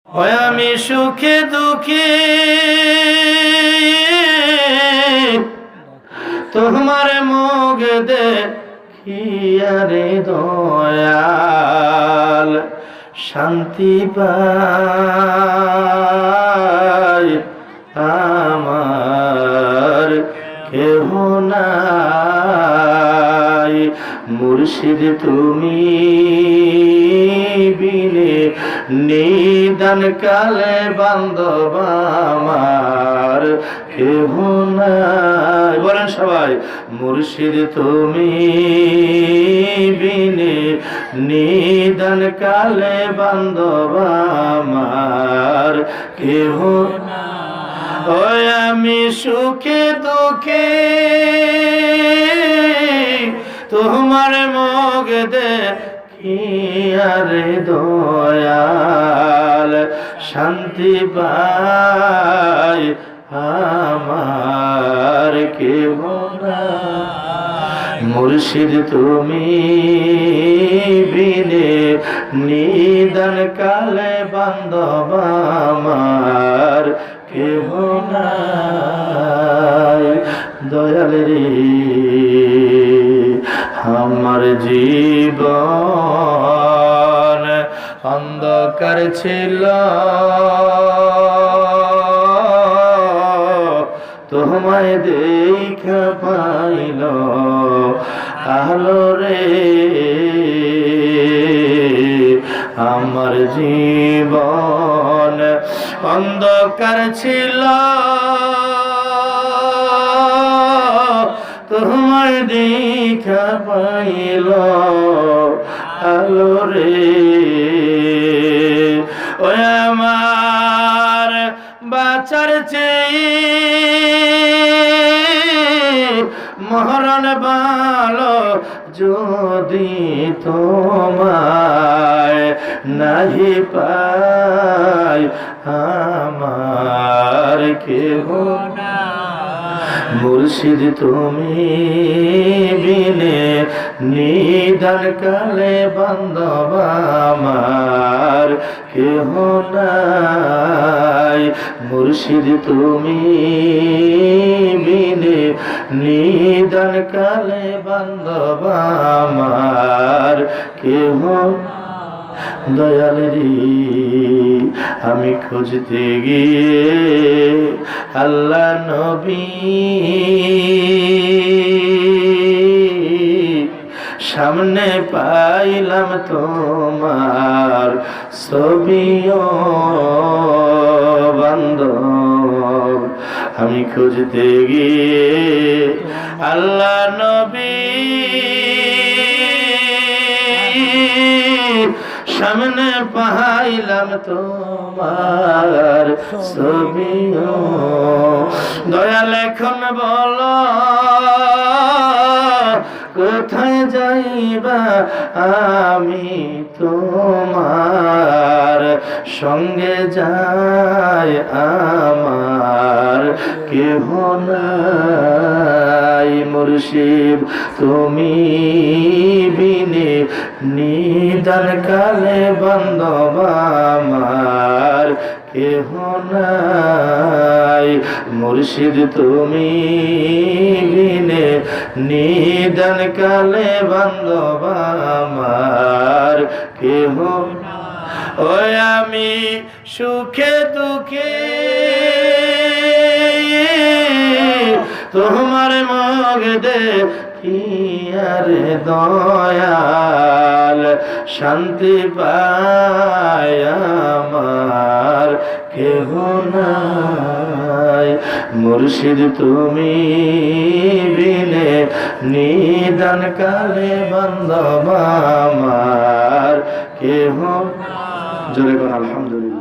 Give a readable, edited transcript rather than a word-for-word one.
ওই আমি সুখে দুঃখে তোমার মুখ দেখিয়ারে দয়াল শান্তি পাই আমার কেহ নাই মুর্শিদ তুমি বিনে নিদান কালে বান্ধব আমার কেহ নাই। বলেন সবাই, মুর্শিদ তুমি বিনে নিদান কালে বান্ধব আমার কেহ নাই। ওই আমি সুখে দুঃখে তোমার মুখ দেখিয়ারে দয়াল শান্তি পাই আমার কেহ নাই। মুর্শিদ তুমি বিনে নিদান কালে বান্ধব আমার কেহ নাই। দয়াল রে আমার জীবন অন্ধকার ছিল তোমায় দেখা পাইল আলো রে। আমার জীবন অন্ধকার ছিল তোমায় দেখা পাইল আলো রে। ওই আমার বাঁচার চেয়ে মরণ ভালো যদি তোমায় নাহি পাই আমার কেহ নাই। মুর্শিদ তুমি বিনে নিদান কালে বান্ধব আমার কেহ নাই। মুর্শিদ তুমি বিনে নিদান কালে বান্ধব আমার কেহ। দয়াল রে আমি খুঁজতে গিয়ে আল্লাহ নবী সামনে পাইলাম তোমার ছবিও বান্ধব। আমি খুঁজতে গিয়ে আল্লাহ নবী সামনে পাইলাম তোমার ছবিও। দয়াল এখন বলো কোথায় যাইবা আমি তোমার সঙ্গে যাই আমার কেহ নাই। মুর্শিদ তুমি বিনে নিদান কালে বান্ধব আমার কেহ নাই। মুর্শিদ তুমি বিনে নিদান কালে বান্ধব আমার কেহ। ওই আমি সুখে দুঃখে তোমার মুখ দেখিয়ারে দয়াল শান্তি পাই আমার কেহ নাই। মুর্শিদ তুমি বিনে নিদান কালে বান্ধব আমার কেহ। জোরে কোন আলহামদুলিল্লাহ।